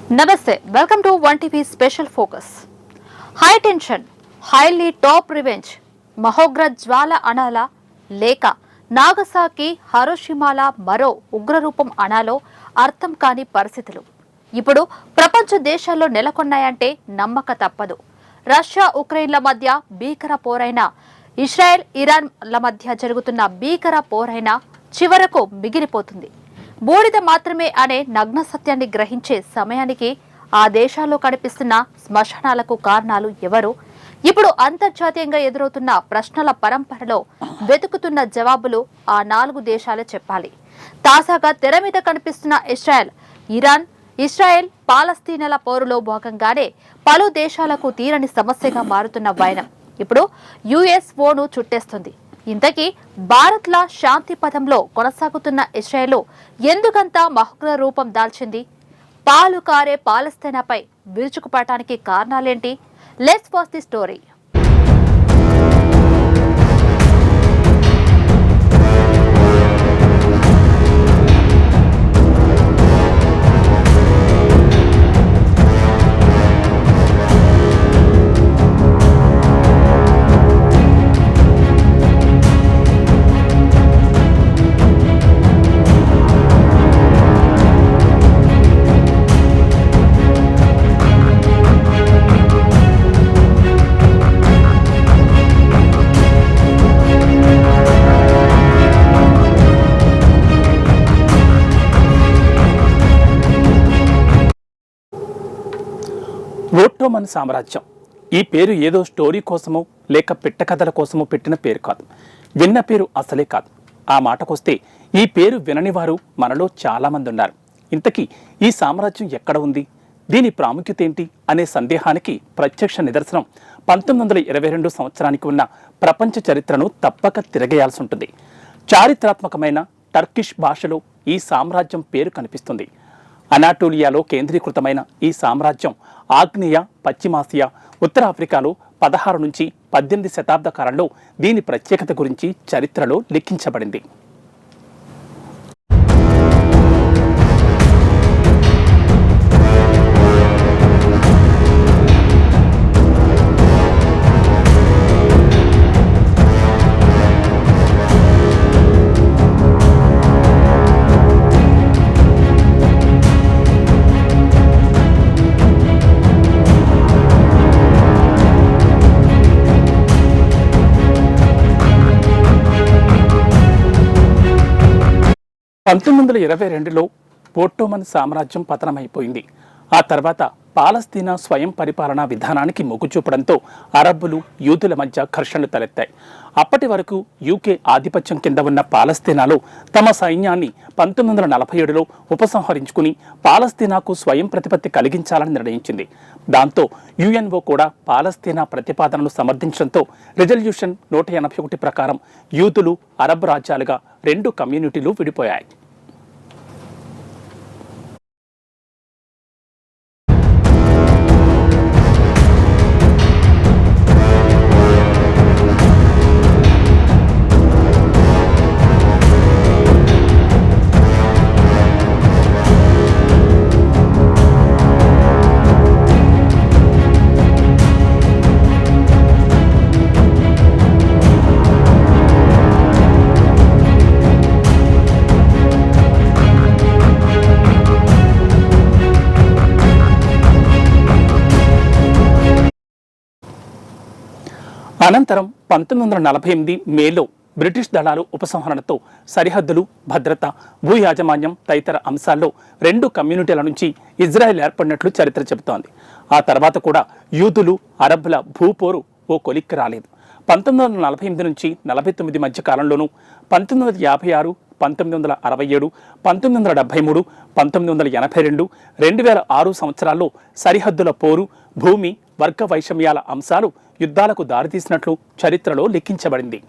Namaste. Welcome to 1TV Special Focus. High tension, highly top revenge. మహోగ్ర జ్వాల అనాలా లేక Nagasaki హరోషిమాల మరో ఉగ్రరూపం అనాలో అర్థం కాని పరిస్థితులు ఇప్పుడు ప్రపంచ దేశాల్లో నెలకొన్నాయంటే నమ్మక తప్పదు. రష్యా ఉక్రెయిన్ల మధ్య భీకర పోరైన ఇజ్రాయెల్ ఇరాన్ల మధ్య జరుగుతున్న భీకర పోరైన చివరకు మిగిలిపోతుంది. బూడిద మాత్రమే అనే నగ్న సత్యాన్ని గ్రహించే సమయానికి ఆ దేశాల్లో కనిపిస్తున్న శ్మశానాలకు కారణాలు ఎవరు? ఇప్పుడు అంతర్జాతీయంగా ఎదురవుతున్న ప్రశ్నల పరంపరలో వెతుకుతున్న జవాబులు ఆ 4 దేశాలే చెప్పాలి. తాజాగా తెర మీద కనిపిస్తున్న ఇజ్రాయెల్ పాలస్తీనాల పోరులో భాగంగానే పలు దేశాలకు తీరని సమస్యగా మారుతున్న వైనం ఇప్పుడు యుఎస్ఓను చుట్టేస్తుంది. ఇంతకీ భారత్ల శాంతి పథంలో కొనసాగుతున్న ఇజ్రాయెల్ ఎందుకంత మహోగ్ర రూపం దాల్చింది? పాలు కారే పాలస్తీనాపై విరుచుకుపడటానికి కారణాలేంటి? Let's watch the story. Ottoman సామ్రాజ్యం ఈ పేరు ఏదో స్టోరీ కోసమో లేక పిట్టకథల కోసమో పెట్టిన పేరు కాదు. విన్న పేరు అసలే కాదు. ఆ మాటకొస్తే ఈ పేరు వినని వారు మనలో చాలామంది ఉన్నారు. ఇంతకీ ఈ సామ్రాజ్యం ఎక్కడ ఉంది, దీని ప్రాముఖ్యత ఏంటి అనే సందేహానికి ప్రత్యక్ష నిదర్శనం 1922 సంవత్సరానికి ఉన్న ప్రపంచ చరిత్రను తప్పక తిరగేయాల్సి ఉంటుంది. చారిత్రాత్మకమైన టర్కిష్ భాషలో ఈ సామ్రాజ్యం పేరు కనిపిస్తుంది. అనాటోలియాలో కేంద్రీకృతమైన ఈ సామ్రాజ్యం ఆగ్నేయ, పశ్చిమాసియా, ఉత్తర ఆఫ్రికాలో 16 నుంచి 18 శతాబ్ద కాలంలో దీని ప్రత్యేకత గురించి చరిత్రలో లిఖించబడింది. పంతొమ్మిది 1922లో ఓట్టోమన్ సామ్రాజ్యం పతనమైపోయింది. ఆ తర్వాత పాలస్తీనా స్వయం పరిపాలనా విధానానికి మొగ్గు చూపడంతో అరబ్బులు, యూదుల మధ్య ఘర్షణలు తలెత్తాయి. అప్పటి వరకు యూకే ఆధిపత్యం కింద ఉన్న పాలస్తీనాలో తమ సైన్యాన్ని 1947లో ఉపసంహరించుకుని పాలస్తీనాకు స్వయం ప్రతిపత్తి కలిగించాలని నిర్ణయించింది. దాంతో యుఎన్ఓ కూడా పాలస్తీనా ప్రతిపాదనను సమర్థించడంతో రిజల్యూషన్ 181 ప్రకారం యూదులు, అరబ్ రాజ్యాలుగా 2 కమ్యూనిటీలు విడిపోయాయి. అనంతరం 1948 మేలో బ్రిటిష్ దళాలు ఉపసంహరణతో సరిహద్దులు, భద్రత, భూ యాజమాన్యం తదితర అంశాల్లో 2 కమ్యూనిటీల నుంచి ఇజ్రాయెల్ ఏర్పడినట్లు చరిత్ర చెబుతోంది. ఆ తర్వాత కూడా యూదులు, అరబ్బుల భూపోరు ఓ కొలిక్కి రాలేదు. 1948 నుంచి 49 మధ్య కాలంలోనూ 1956, 1967, 1973, 1982, 2006 సంవత్సరాల్లో సరిహద్దుల పోరు, భూమి, వర్గ వైషమ్యాల అంశాలు యుద్ధాలకు దారితీసినట్లు చరిత్రలో లిఖించబడింది.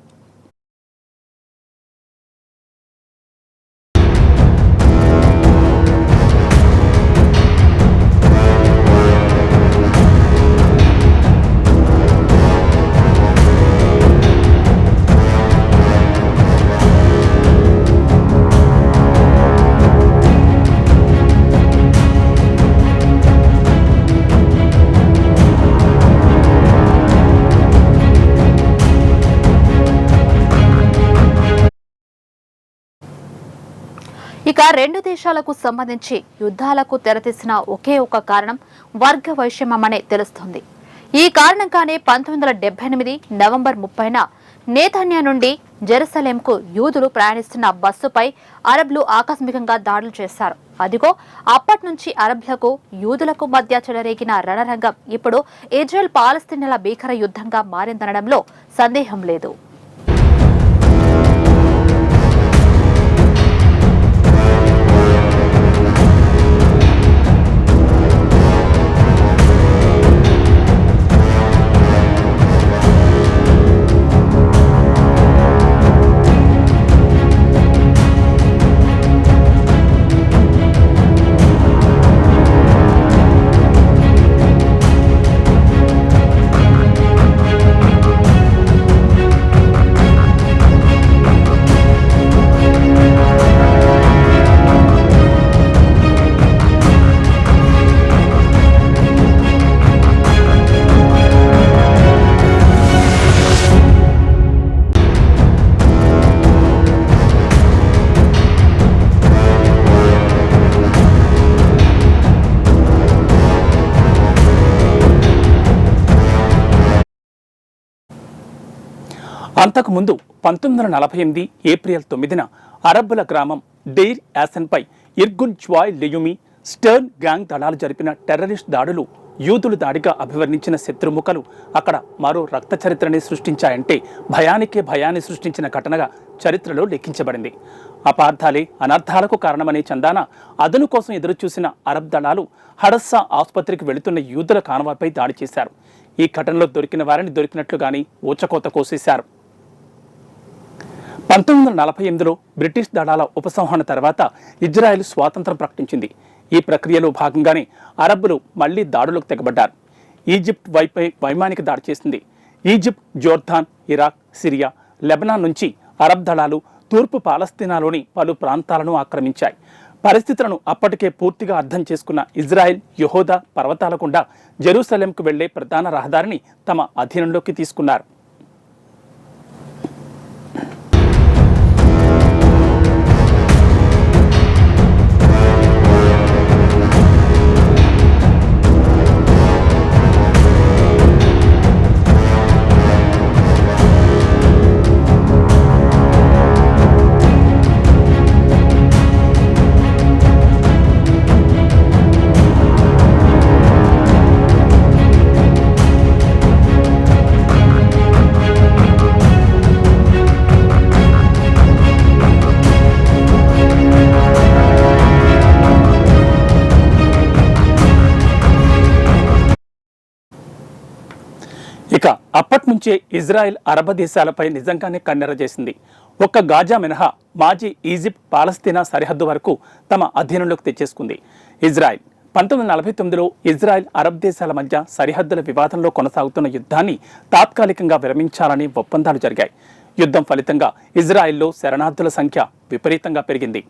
ఇక రెండు దేశాలకు సంబంధించి యుద్ధాలకు తెరతీసిన ఒకే ఒక కారణం వర్గ వైషమ్యమనే తెలుస్తోంది. ఈ కారణంగానే 1978 నవంబర్ 30న నేతన్యా నుండి జెరూసలేంకు యూదులు ప్రయాణిస్తున్న బస్సుపై అరబ్లు ఆకస్మికంగా దాడులు చేశారు. అదిగో అప్పటి నుంచి అరబ్లకు యూదులకు మధ్య చెలరేగిన రణరంగం ఇప్పుడు ఇజ్రాయెల్ పాలస్తీనాల భీకర యుద్ధంగా మారిందనడంలో సందేహం లేదు. అంతకుముందు 1948 ఏప్రిల్ 9న అరబ్బుల గ్రామం డెయిర్ యాసన్పై ఇర్గున్ జ్వాయ్ లెయుమి స్టర్న్ గ్యాంగ్ దళాలు జరిపిన టెర్రరిస్ట్ దాడులు యూదులు దాడిగా అభివర్ణించిన శత్రుముఖలు అక్కడ మరో రక్త చరిత్రని సృష్టించాయంటే భయాన్ని సృష్టించిన ఘటనగా చరిత్రలో లెక్కించబడింది. అపార్థాలే అనర్థాలకు కారణమనే చందాన అదను కోసం ఎదురుచూసిన అరబ్ దళాలు హడస్సా ఆసుపత్రికి వెళుతున్న యూదుల కాన్వాయ్పై దాడి చేశారు. ఈ ఘటనలో దొరికిన వారిని దొరికినట్లుగాని ఊచకోత కోసేశారు. 1948లో బ్రిటిష్ దళాల ఉపసంహరణ తర్వాత ఇజ్రాయెల్ స్వాతంత్రం ప్రకటించింది. ఈ ప్రక్రియలో భాగంగానే అరబ్బులు మళ్లీ దాడులకు తెగబడ్డారు. ఈజిప్ట్ వైపై వైమానిక దాడి చేసింది. Egypt, Jordan, Iraq, Syria, Lebanon నుంచి అరబ్ దళాలు తూర్పు పాలస్తీనాలోని పలు ప్రాంతాలను ఆక్రమించాయి. పరిస్థితులను అప్పటికే పూర్తిగా అర్థం చేసుకున్న ఇజ్రాయెల్ యెహూదా పర్వతాల గుండా జెరూసలేంకు వెళ్లే ప్రధాన రహదారిని తమ అధీనంలోకి తీసుకున్నారు. ఇక అప్పటి నుంచే ఇజ్రాయెల్ అరబ్ దేశాలపై నిజంగానే కన్నెర చేసింది. ఒక్క గాజా మినహా మాజీ ఈజిప్ట్, పాలస్తీనా సరిహద్దు వరకు తమ అధీనంలోకి తెచ్చేసుకుంది. ఇజ్రాయెల్ 1949లో ఇజ్రాయెల్ అరబ్ దేశాల మధ్య సరిహద్దుల వివాదంలో కొనసాగుతున్న యుద్ధాన్ని తాత్కాలికంగా విరమించాలని ఒప్పందాలు జరిగాయి. యుద్ధం ఫలితంగా ఇజ్రాయెల్లో శరణార్థుల సంఖ్య విపరీతంగా పెరిగింది.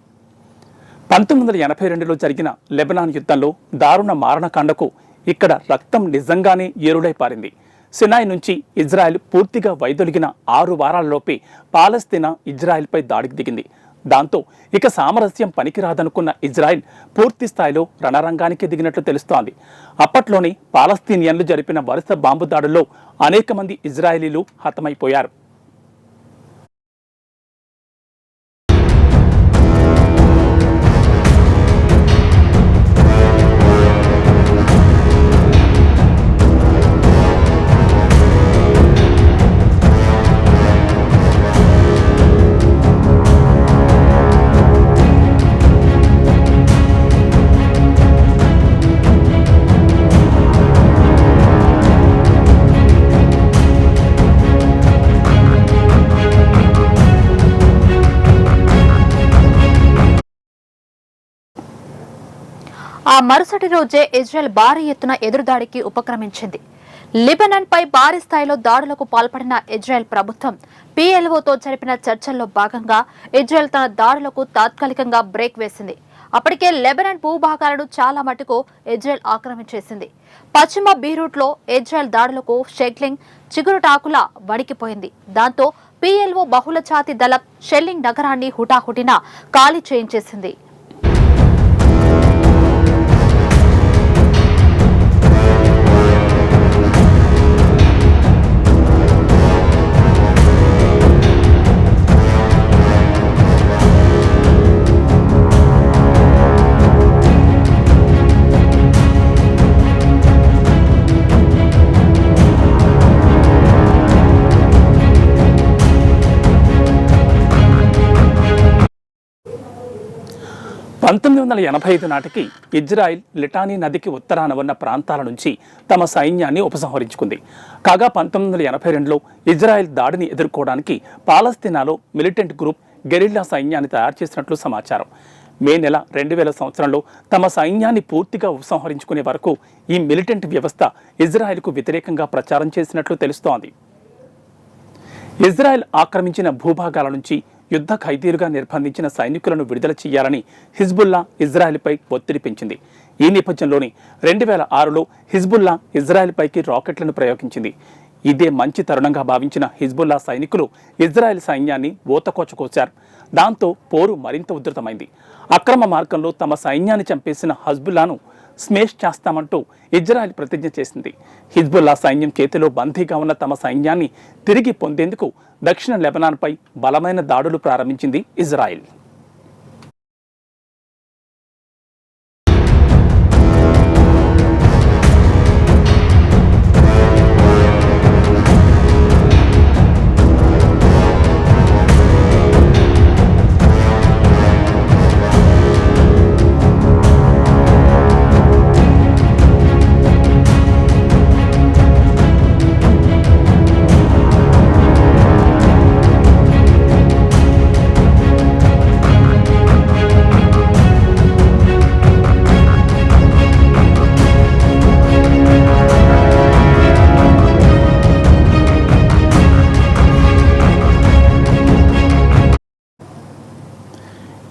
1982లో జరిగిన లెబనాన్ యుద్ధంలో దారుణ మారణకాండకు ఇక్కడ రక్తం నిజంగానే ఏరులై పారింది. సినాయ్ నుంచి ఇజ్రాయెల్ పూర్తిగా వైదొలిగిన 6 వారాలలోపే పాలస్తీనా ఇజ్రాయెల్పై దాడికి దిగింది. దాంతో ఇక సామరస్యం పనికిరాదనుకున్న ఇజ్రాయెల్ పూర్తి స్థాయిలో రణరంగానికి దిగినట్లు తెలుస్తోంది. అప్పట్లోనే పాలస్తీనియన్లు జరిపిన వరుస బాంబు దాడుల్లో అనేక మంది ఇజ్రాయెలీలు హతమైపోయారు. ఆ మరుసటి రోజే ఇజ్రాయెల్ భారీ ఎత్తున ఎదురుదాడికి ఉపక్రమించింది. లిబనాన్ పై భారీ స్థాయిలో దాడులకు పాల్పడిన ఇజ్రాయెల్ ప్రభుత్వం PLOతో జరిపిన చర్చల్లో భాగంగా ఇజ్రాయెల్ తన దాడులకు తాత్కాలికంగా బ్రేక్ వేసింది. అప్పటికే లెబనాన్ భూభాగాలను చాలా మటుకు ఇజ్రాయెల్ ఆక్రమించేసింది. పశ్చిమ బీరూట్లో ఇజ్రాయెల్ దాడులకు షెక్లింగ్ చిగురుటాకులా వణికిపోయింది. దాంతో PLO బహుళ జాతి దళం షెల్లింగ్ నగరాన్ని హుటాహుటిన ఖాళీ చేయించేసింది. 1985 నాటికి ఇజ్రాయిల్ లిటానీ నదికి ఉత్తరాన ఉన్న ప్రాంతాల నుంచి తమ సైన్యాన్ని ఉపసంహరించుకుంది. కాగా 1982లో ఇజ్రాయెల్ దాడిని ఎదుర్కోవడానికి పాలస్తీనాలో మిలిటెంట్ గ్రూప్ గెరిల్లా సైన్యాన్ని తయారు చేసినట్లు సమాచారం. మే నెల 2000 సంవత్సరంలో తమ సైన్యాన్ని పూర్తిగా ఉపసంహరించుకునే వరకు ఈ మిలిటెంట్ వ్యవస్థ ఇజ్రాయెల్కు వ్యతిరేకంగా ప్రచారం చేసినట్లు తెలుస్తోంది. ఇజ్రాయెల్ ఆక్రమించిన భూభాగాల నుంచి యుద్ధ ఖైదీలుగా నిర్బంధించిన సైనికులను విడుదల చేయాలని హిజ్బుల్లా ఇజ్రాయెల్పై ఒత్తిడి పెంచింది. ఈ నేపథ్యంలోనే 2006లో హిజ్బుల్లా ఇజ్రాయెల్పైకి రాకెట్లను ప్రయోగించింది. ఇదే మంచి తరుణంగా భావించిన హిజ్బుల్లా సైనికులు ఇజ్రాయెల్ సైన్యాన్ని ఊతకోచకోశారు. దాంతో పోరు మరింత ఉధృతమైంది. అక్రమ మార్గంలో తమ సైన్యాన్ని చంపేసిన హిజ్బుల్లాను స్మేష్ చేస్తామంటూ ఇజ్రాయెల్ ప్రతిజ్ఞ చేసింది. హిజ్బుల్లా సైన్యం చేతిలో బందీగా ఉన్న తమ సైన్యాన్ని తిరిగి పొందేందుకు దక్షిణ లెబనాన్పై బలమైన దాడులు ప్రారంభించింది ఇజ్రాయెల్.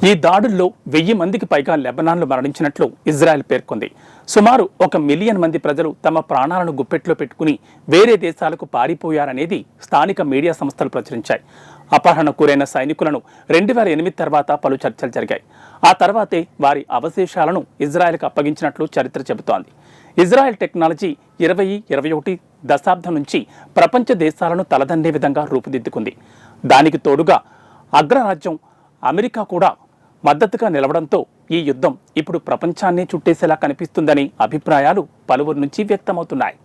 ఈ దాడుల్లో 1000 మందికి పైగా లెబనాన్లో మరణించినట్లు ఇజ్రాయెల్ పేర్కొంది. సుమారు 1 మిలియన్ మంది ప్రజలు తమ ప్రాణాలను గుప్పెట్లో పెట్టుకుని వేరే దేశాలకు పారిపోయారనేది స్థానిక మీడియా సంస్థలు ప్రచురించాయి. అపహరణకు గురైన సైనికులను 2008 తర్వాత పలు చర్చలు జరిగాయి. ఆ తర్వాతే వారి అవశేషాలను ఇజ్రాయెల్కు అప్పగించినట్లు చరిత్ర చెబుతోంది. ఇజ్రాయెల్ టెక్నాలజీ 20-21 దశాబ్దం నుంచి ప్రపంచ దేశాలను తలదన్నే విధంగా రూపుదిద్దుకుంది. దానికి తోడుగా అగ్రరాజ్యం అమెరికా కూడా మద్దతుగా నిలవడంతో ఈ యుద్ధం ఇప్పుడు ప్రపంచాన్నే చుట్టేసేలా కనిపిస్తుందని అభిప్రాయాలు పలువురు నుంచి వ్యక్తమవుతున్నాయి.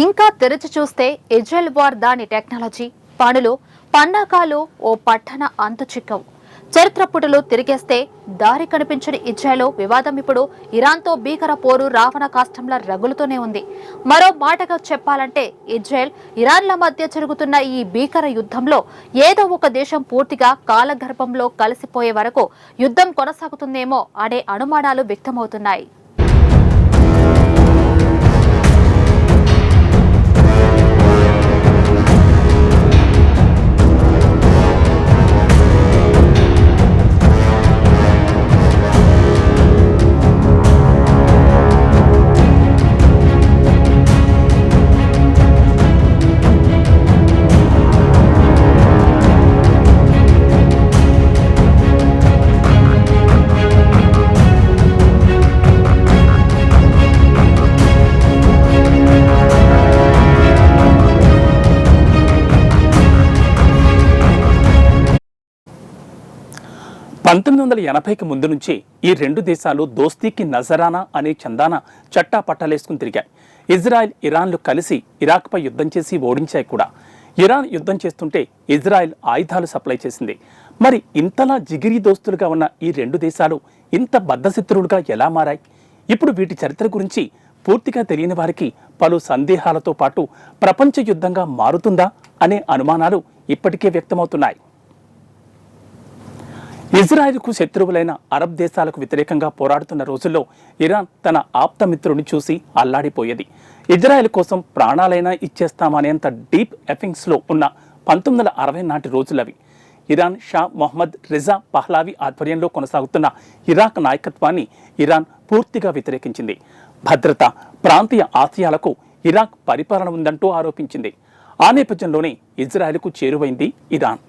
ఇంకా తెరిచి చూస్తే ఇజ్రాయెల్ వార్ దాని టెక్నాలజీ పనులు పన్నాకాలు ఓ పట్టణ అంతు చిక్కవు. చరిత్ర పుటలు తిరిగేస్తే దారి కనిపించని ఇజ్రాయెల్ వివాదం ఇప్పుడు ఇరాన్తో భీకర పోరు రావణ కాష్టంలా రగులుతూనే ఉంది. మరో మాటగా చెప్పాలంటే ఇజ్రాయెల్ ఇరాన్ల మధ్య జరుగుతున్న ఈ భీకర యుద్ధంలో ఏదో ఒక దేశం పూర్తిగా కాలగర్భంలో కలిసిపోయే వరకు యుద్ధం కొనసాగుతుందేమో అనే అనుమానాలు వ్యక్తమవుతున్నాయి. (1980కి ముందు నుంచే ఈ రెండు దేశాలు దోస్తీకి నజరానా అనే చందాన చట్టా పట్టాలేసుకుని తిరిగాయి. ఇజ్రాయెల్ ఇరాన్లు కలిసి ఇరాక్పై యుద్ధం చేసి ఓడించాయి కూడా. ఇరాన్ యుద్ధం చేస్తుంటే ఇజ్రాయెల్ ఆయుధాలు సప్లై చేసింది. మరి ఇంతలా జిగిరి దోస్తులుగా ఉన్న ఈ రెండు దేశాలు ఇంత బద్ధశత్రువులుగా ఎలా మారాయి? ఇప్పుడు వీటి చరిత్ర గురించి పూర్తిగా తెలియని వారికి పలు సందేహాలతో పాటు ప్రపంచ యుద్ధంగా మారుతుందా అనే అనుమానాలు ఇప్పటికే వ్యక్తమవుతున్నాయి. ఇజ్రాయెల్కు శత్రువులైన అరబ్ దేశాలకు వ్యతిరేకంగా పోరాడుతున్న రోజుల్లో ఇరాన్ తన ఆప్తమిత్రుని చూసి అల్లాడిపోయేది. ఇజ్రాయెల్ కోసం ప్రాణాలైనా ఇచ్చేస్తామనేంత డీప్ ఎఫింగ్స్లో ఉన్న 1960 నాటి రోజులవి. Iran Shah Mohammad Reza Pahlavi ఆధ్వర్యంలో కొనసాగుతున్న ఇరాక్ నాయకత్వాన్ని ఇరాన్ పూర్తిగా వ్యతిరేకించింది. భద్రత, ప్రాంతీయ ఆశయాలకు ఇరాక్ పరిపాలన ఉందంటూ ఆరోపించింది. ఆ నేపథ్యంలోనే ఇజ్రాయెల్కు చేరువైంది ఇరాన్.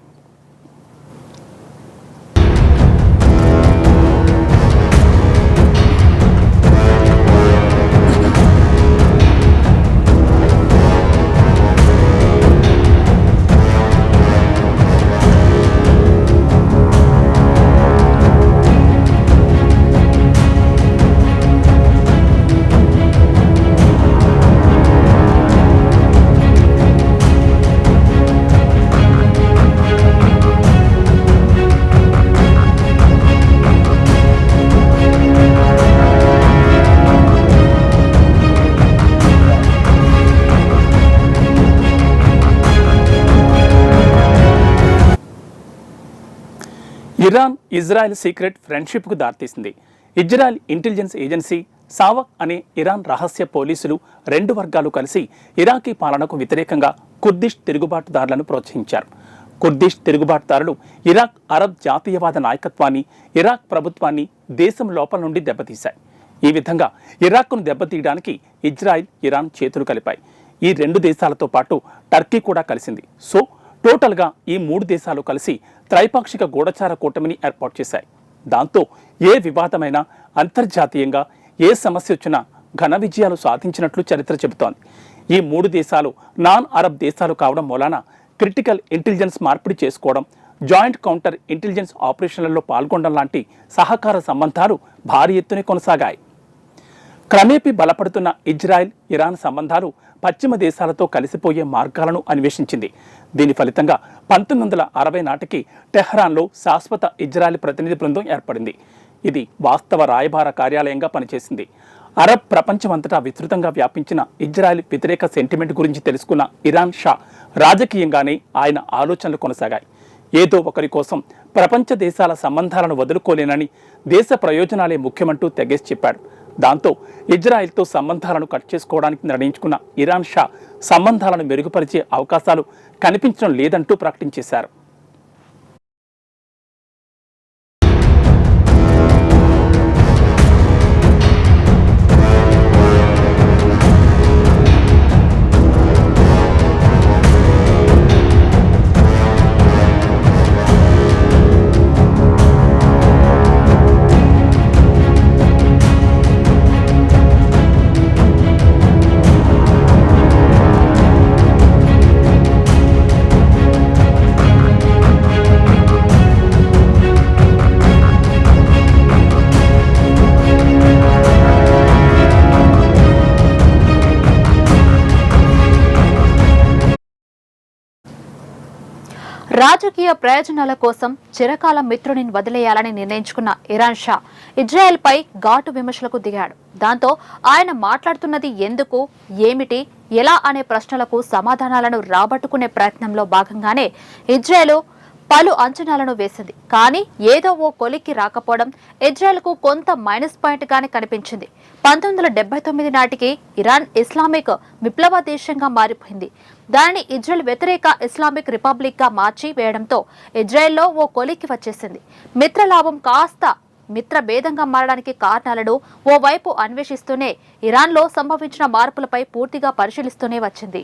ఇరాన్ ఇజ్రాయెల్ సీక్రెట్ ఫ్రెండ్షిప్కు దారితీసింది. ఇజ్రాయెల్ ఇంటెలిజెన్స్ ఏజెన్సీ, సావక్ అనే ఇరాన్ రహస్య పోలీసులు రెండు వర్గాలు కలిసి ఇరాకీ పాలనకు వ్యతిరేకంగా కుర్దిష్ తిరుగుబాటుదారులను ప్రోత్సహించారు. కుర్దిష్ తిరుగుబాటుదారులు ఇరాక్ అరబ్ జాతీయవాద నాయకత్వాన్ని, ఇరాక్ ప్రభుత్వాన్ని దేశం లోపల నుండి దెబ్బతీశాయి. ఈ విధంగా ఇరాక్ను దెబ్బతీయడానికి ఇజ్రాయెల్, ఇరాన్ చేతులు కలిపాయి. ఈ రెండు దేశాలతో పాటు టర్కీ కూడా కలిసింది. సో టోటల్గా ఈ మూడు దేశాలు కలిసి త్రైపాక్షిక గూఢచార కూటమిని ఏర్పాటు చేశాయి. దాంతో ఏ వివాదమైనా అంతర్జాతీయంగా ఏ సమస్య వచ్చినా ఘన విజయాలు సాధించినట్లు చరిత్ర చెబుతోంది. ఈ మూడు దేశాలు నాన్ అరబ్ దేశాలు కావడం మూలాన క్రిటికల్ ఇంటెలిజెన్స్ మార్పిడి చేసుకోవడం, జాయింట్ కౌంటర్ ఇంటెలిజెన్స్ ఆపరేషన్లలో పాల్గొనడం లాంటి సహకార సంబంధాలు భారీ ఎత్తున కొనసాగాయి. క్రమేపీ బలపడుతున్న ఇజ్రాయెల్, ఇరాన్ సంబంధాలు పశ్చిమ దేశాలతో కలిసిపోయే మార్గాలను అన్వేషించింది. దీని ఫలితంగా 1960 నాటికి టెహ్రాన్లో శాశ్వత ఇజ్రాయెల్ ప్రతినిధి బృందం ఏర్పడింది. ఇది వాస్తవ రాయబార కార్యాలయంగా పనిచేసింది. అరబ్ ప్రపంచమంతటా విస్తృతంగా వ్యాపించిన ఇజ్రాయెల్ వ్యతిరేక సెంటిమెంట్ గురించి తెలుసుకున్న ఇరాన్ షా రాజకీయంగానే ఆయన ఆలోచనలు కొనసాగాయి. ఏదో ఒకరి కోసం ప్రపంచ దేశాల సంబంధాలను వదులుకోలేనని, దేశ ప్రయోజనాలే ముఖ్యమంటూ తెగేసి చెప్పాడు. దాంతో ఇజ్రాయెల్తో సంబంధాలను కట్ చేసుకోవడానికి నిర్ణయించుకున్న ఇరాన్ షా సంబంధాలను మెరుగుపరిచే అవకాశాలు కనిపించడం లేదంటూ ప్రకటించేశారు. రాజకీయ ప్రయోజనాల కోసం చిరకాల మిత్రుని వదిలేయాలని నిర్ణయించుకున్న ఇరాన్ షా ఇజ్రాయెల్పై ఘాటు విమర్శలకు దిగాడు. దాంతో ఆయన మాట్లాడుతున్నది ఎందుకు, ఏమిటి, ఎలా అనే ప్రశ్నలకు సమాధానాలను రాబట్టుకునే ప్రయత్నంలో భాగంగానే ఇజ్రాయెల్ పలు అంచనాలను వేసింది. కానీ ఏదో ఓ కొలిక్కి రాకపోవడం ఇజ్రాయెల్కు కొంత మైనస్ పాయింట్ గానే కనిపించింది. 1979 నాటికి ఇరాన్ ఇస్లామిక్ విప్లవ దేశంగా మారిపోయింది. దానిని ఇజ్రాయెల్ వ్యతిరేక ఇస్లామిక్ రిపబ్లిక్ గా మార్చి వేయడంతో ఇజ్రాయెల్లో ఓ కొలిక్కి వచ్చేసింది. మిత్రలాభం కాస్త మిత్ర భేదంగా మారడానికి కారణాలను ఓవైపు అన్వేషిస్తూనే ఇరాన్లో సంభవించిన మార్పులపై పూర్తిగా పరిశీలిస్తూనే వచ్చింది.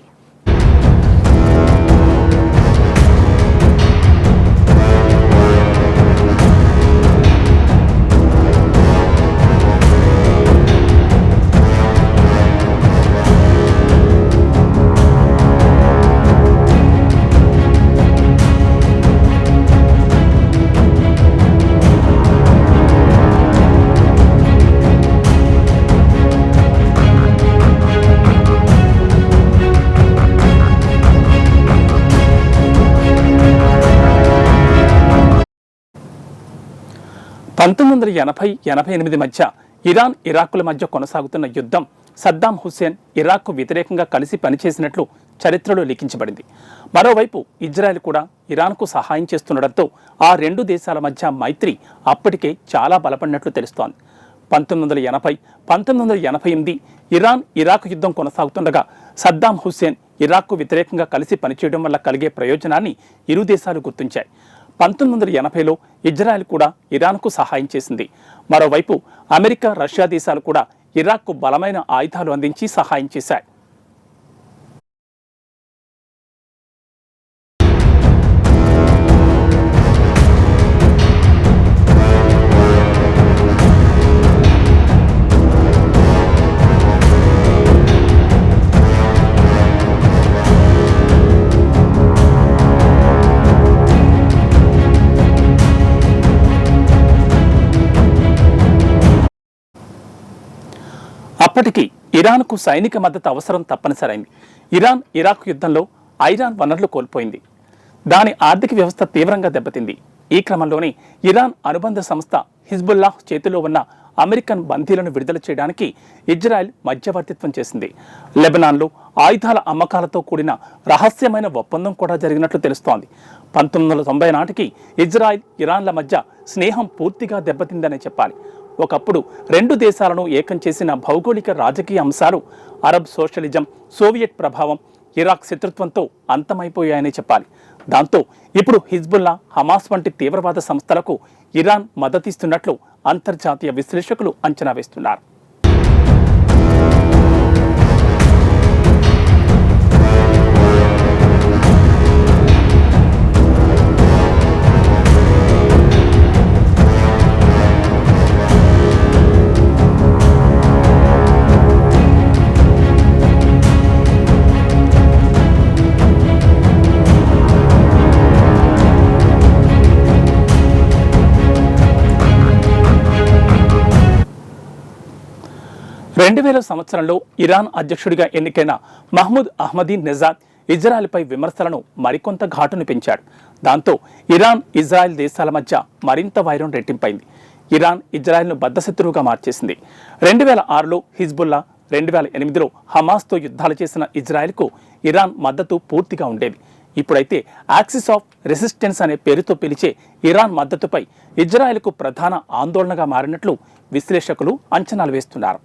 పంతొమ్మిది 1980-88 మధ్య ఇరాన్, ఇరాకుల మధ్య కొనసాగుతున్న యుద్ధం సద్దాం హుస్సేన్ ఇరాక్కు వ్యతిరేకంగా కలిసి పనిచేసినట్లు చరిత్రలో లిఖించబడింది. మరోవైపు ఇజ్రాయెల్ కూడా ఇరాన్కు సహాయం చేస్తుండటంతో ఆ రెండు దేశాల మధ్య మైత్రి అప్పటికే చాలా బలపడినట్లు తెలుస్తోంది. 1980-1988 ఇరాన్, ఇరాక్ యుద్ధం కొనసాగుతుండగా సద్దాం హుస్సేన్ ఇరాక్కు వ్యతిరేకంగా కలిసి పనిచేయడం వల్ల కలిగే ప్రయోజనాన్ని ఇరు దేశాలు గుర్తించాయి. 1980లో ఇజ్రాయెల్ కూడా ఇరాన్కు సహాయం చేసింది. మరోవైపు అమెరికా, రష్యా దేశాలు కూడా ఇరాక్కు బలమైన ఆయుధాలు అందించి సహాయం చేశాయి. అప్పటికి ఇరాన్కు సైనిక మద్దతు అవసరం తప్పనిసరైంది. ఇరాన్, ఇరాక్ యుద్ధంలో ఐరాన్ వనరులు కోల్పోయింది. దాని ఆర్థిక వ్యవస్థ తీవ్రంగా దెబ్బతింది. ఈ క్రమంలోనే ఇరాన్ అనుబంధ సంస్థ హిజ్బుల్లాహ్ చేతిలో ఉన్న అమెరికన్ బందీలను విడుదల చేయడానికి ఇజ్రాయెల్ మధ్యవర్తిత్వం చేసింది. లెబనాన్లో ఆయుధాల అమ్మకాలతో కూడిన రహస్యమైన ఒప్పందం కూడా జరిగినట్లు తెలుస్తోంది. 1990 నాటికి ఇజ్రాయెల్, ఇరాన్ల మధ్య స్నేహం పూర్తిగా దెబ్బతిందనే చెప్పాలి. ఒకప్పుడు రెండు దేశాలను ఏకం చేసిన భౌగోళిక రాజకీయ అంశాలు, అరబ్ సోషలిజం, సోవియట్ ప్రభావం, ఇరాక్ శత్రుత్వంతో అంతమైపోయాయని చెప్పాలి. దాంతో ఇప్పుడు హిజ్బుల్లా, హమాస్ వంటి తీవ్రవాద సంస్థలకు ఇరాన్ మద్దతిస్తున్నట్లు అంతర్జాతీయ విశ్లేషకులు అంచనా వేస్తున్నారు. సంవత్సరంలో ఇరాన్ అధ్యక్షుడిగా ఎన్నికైన మహ్మూద్ అహ్మదీ నెజాద్ ఇజ్రాయెల్పై విమర్శలను మరికొంత ఘాటును పెంచాడు. దాంతో ఇరాన్, ఇజ్రాయెల్ దేశాల మధ్య మరింత వైరం రెట్టింపైంది. ఇరాన్ ఇజ్రాయెల్ను బద్ధశత్రువుగా మార్చేసింది. 2006లో హిజ్బుల్లా, 2008లో హమాస్తో యుద్ధాలు చేసిన ఇజ్రాయెల్కు ఇరాన్ మద్దతు పూర్తిగా ఉండేది. ఇప్పుడైతే యాక్సిస్ ఆఫ్ రెసిస్టెన్స్ అనే పేరుతో పిలిచే ఇరాన్ మద్దతుపై ఇజ్రాయెల్కు ప్రధాన ఆందోళనగా మారినట్లు విశ్లేషకులు అంచనాలు వేస్తున్నారు.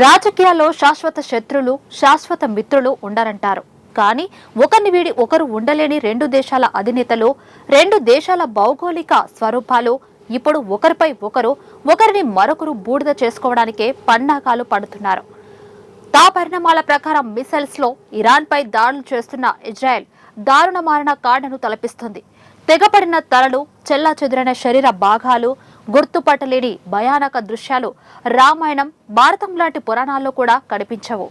రాజకీయాల్లో శాశ్వత శత్రులు, శాశ్వత మిత్రులు ఉండరంటారు. కానీ ఒకరిని వీడి ఒకరు ఉండలేని రెండు దేశాల అధినేతలు, రెండు దేశాల భౌగోళిక స్వరూపాలు ఇప్పుడు ఒకరిపై ఒకరు, ఒకరిని మరొకరు బూడిద చేసుకోవడానికే పన్నాగాలు పడుతున్నారు. తా పరిణామాల ప్రకారం మిసైల్స్లో ఇరాన్పై దాడులు చేస్తున్న ఇజ్రాయెల్ దారుణమారణ కాండను తలపిస్తుంది. తెగపడిన తలలు, చెల్లాచెదురైన శరీర భాగాలు, గుర్తుపట్టలేని భయానక దృశ్యాలు రామాయణం, భారతం లాంటి పురాణాల్లో కూడా కనిపించవు.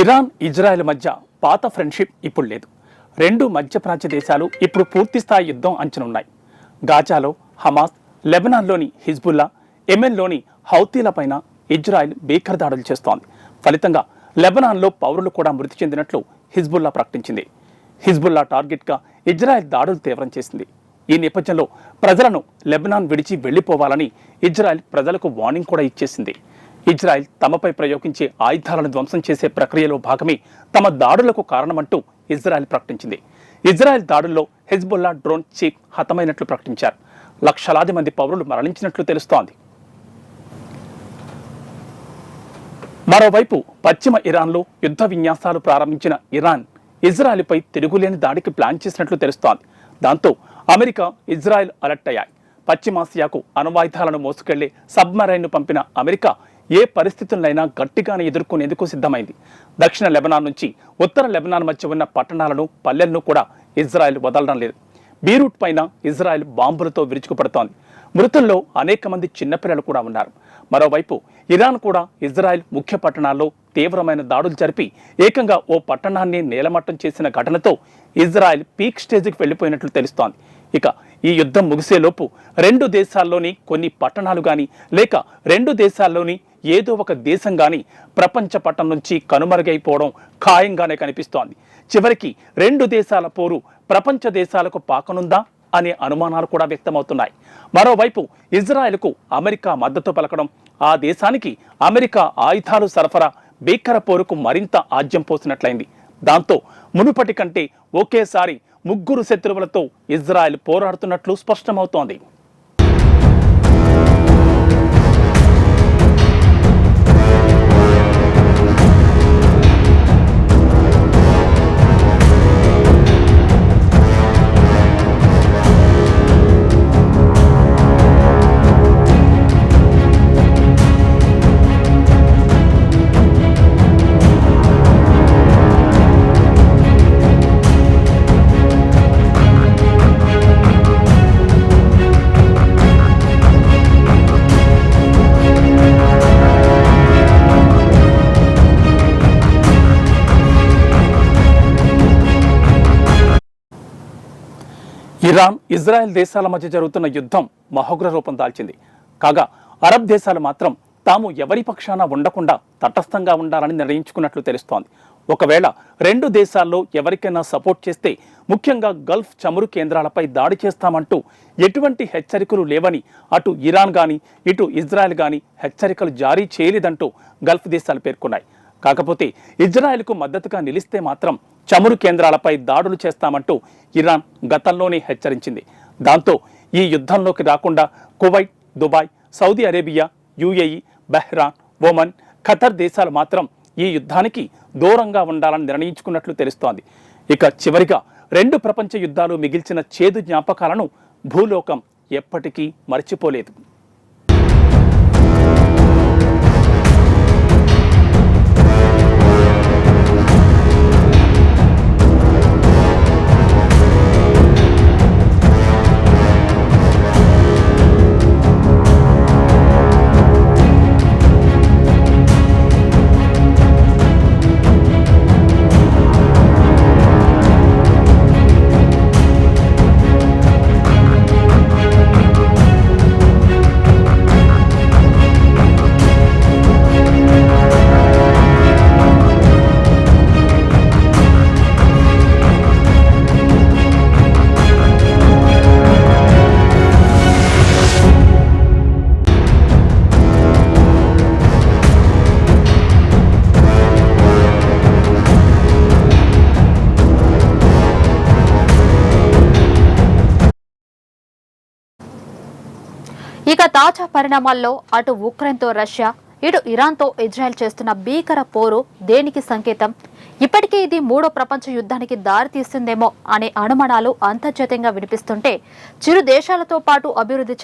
ఇరాన్, ఇజ్రాయెల్ మధ్య పాత ఫ్రెండ్షిప్ ఇప్పుడు లేదు. రెండు మధ్యప్రాచ్య దేశాలు ఇప్పుడు పూర్తిస్థాయి యుద్ధం అంచనున్నాయి. గాజాలో హమాస్, లెబనాన్లోని హిజ్బుల్లా, యెమెన్లోని హౌతీలపైన ఇజ్రాయెల్ భీకర దాడులు చేస్తోంది. ఫలితంగా లెబనాన్లో పౌరులు కూడా మృతి చెందినట్లు హిజ్బుల్లా ప్రకటించింది. హిజ్బుల్లా టార్గెట్గా ఇజ్రాయెల్ దాడులు తీవ్రం చేసింది. ఈ నేపథ్యంలో ప్రజలను లెబనాన్ విడిచి వెళ్లిపోవాలని ఇజ్రాయెల్ ప్రజలకు వార్నింగ్ కూడా ఇచ్చేసింది. ఇజ్రాయెల్ తమపై ప్రయోగించే ఆయుధాలను ధ్వంసం చేసే ప్రక్రియలో భాగమే తమ దాడులకు కారణమంటూ ఇజ్రాయెల్ ప్రకటించింది. ఇజ్రాయెల్ దాడుల్లో హిజ్బుల్లా డ్రోన్ చీఫ్ హతమైనట్లు ప్రకటించారు. లక్షలాది మంది పౌరులు మరణించినట్లు తెలుస్తోంది. మరోవైపు పశ్చిమ ఇరాన్లో యుద్ధ విన్యాసాలు ప్రారంభించిన ఇరాన్ ఇజ్రాయెల్పై తిరుగులేని దాడికి ప్లాన్ చేసినట్లు తెలుస్తోంది. దాంతో అమెరికా, ఇజ్రాయెల్ అలర్ట్ అయ్యాయి. పశ్చిమాసియాకు అణ్వాయుధాలను మోసుకెళ్లే సబ్మరైన్ను పంపిన అమెరికా ఏ పరిస్థితులైనా గట్టిగానే ఎదుర్కొనేందుకు సిద్ధమైంది. దక్షిణ లెబనాన్ నుంచి ఉత్తర లెబనాన్ మధ్య ఉన్న పట్టణాలను, పల్లెలను కూడా ఇజ్రాయెల్ వదలడం లేదు. బీరూట్ పైన ఇజ్రాయెల్ బాంబులతో విరుచుకుపడుతోంది. మృతుల్లో అనేక మంది చిన్నపిల్లలు కూడా ఉన్నారు. మరోవైపు ఇరాన్ కూడా ఇజ్రాయెల్ ముఖ్య పట్టణాల్లో తీవ్రమైన దాడులు జరిపి ఏకంగా ఓ పట్టణాన్ని నేలమట్టం చేసిన ఘటనతో ఇజ్రాయెల్ పీక్ స్టేజ్కి వెళ్లిపోయినట్లు తెలుస్తోంది. ఇక ఈ యుద్ధం ముగిసేలోపు రెండు దేశాల్లోని కొన్ని పట్టణాలు కానీ లేక రెండు దేశాల్లోని ఏదో ఒక దేశం గాని ప్రపంచ పటం నుంచి కనుమరుగైపోవడం ఖాయంగానే కనిపిస్తోంది. చివరికి రెండు దేశాల పోరు ప్రపంచ దేశాలకు పాకనుందా అనే అనుమానాలు కూడా వ్యక్తమవుతున్నాయి. మరోవైపు ఇజ్రాయెల్కు అమెరికా మద్దతు పలకడం, ఆ దేశానికి అమెరికా ఆయుధాలు సరఫరా భీకర పోరుకు మరింత ఆజ్యం పోసినట్లయింది. దాంతో మునుపటి కంటే ఒకేసారి ముగ్గురు శత్రువులతో ఇజ్రాయెల్ పోరాడుతున్నట్లు స్పష్టమవుతోంది. ఇరాన్, ఇజ్రాయెల్ దేశాల మధ్య జరుగుతున్న యుద్ధం మహోగ్ర రూపం దాల్చింది. కాగా అరబ్ దేశాలు మాత్రం తాము ఎవరి పక్షాన ఉండకుండా తటస్థంగా ఉండాలని నిర్ణయించుకున్నట్లు తెలుస్తోంది. ఒకవేళ రెండు దేశాల్లో ఎవరికైనా సపోర్ట్ చేస్తే ముఖ్యంగా గల్ఫ్ చమురు కేంద్రాలపై దాడి చేస్తామంటూ ఎటువంటి హెచ్చరికలు లేవని అటు ఇరాన్ గాని ఇటు ఇజ్రాయెల్ గాని హెచ్చరికలు జారీ చేయలేదంటూ గల్ఫ్ దేశాలు పేర్కొన్నాయి. కాకపోతే ఇజ్రాయెల్కు మద్దతుగా నిలిస్తే మాత్రం చమురు కేంద్రాలపై దాడులు చేస్తామంటూ ఇరాన్ గతంలోనే హెచ్చరించింది. దాంతో ఈ యుద్ధంలోకి రాకుండా Kuwait, Dubai, Saudi Arabia, UAE, Bahrain, Oman, Qatar దేశాలు మాత్రం ఈ యుద్ధానికి దూరంగా ఉండాలని నిర్ణయించుకున్నట్లు తెలుస్తోంది. ఇక చివరిగా రెండు ప్రపంచ యుద్ధాలు మిగిల్చిన చేదు జ్ఞాపకాలను భూలోకం ఎప్పటికీ మర్చిపోలేదు. ఇక తాజా పరిణామాల్లో అటు ఉక్రెయిన్తో రష్యా, ఇటు ఇరాన్తో ఇజ్రాయెల్ చేస్తున్న భీకర పోరు దేనికి సంకేతం? ఇప్పటికే ఇది మూడో ప్రపంచ యుద్ధానికి దారితీస్తుందేమో అనే అనుమానాలు అంతర్జాతీయంగా వినిపిస్తుంటే చిరు దేశాలతో పాటు అభివృద్ధి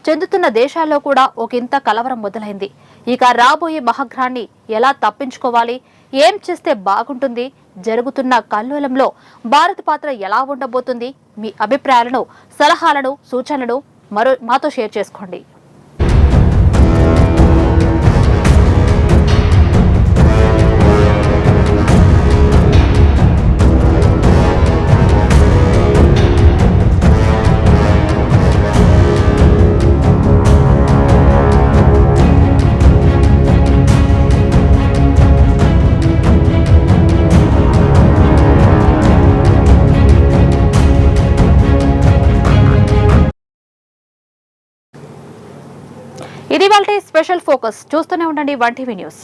చెందుతున్న దేశాల్లో కూడా ఒకంత కలవరం మొదలైంది. ఇక రాబోయే మహాగ్రహాన్ని ఎలా తప్పించుకోవాలి, ఏం చేస్తే బాగుంటుంది, జరుగుతున్న కల్లోలంలో భారత్ పాత్ర ఎలా ఉండబోతుంది? మీ అభిప్రాయాలను, సలహాలను, సూచనలను మాతో షేర్ చేసుకోండి. ఇది వాళ్ళ స్పెషల్ ఫోకస్. చూస్తూనే ఉండండి 1 టీవీ న్యూస్.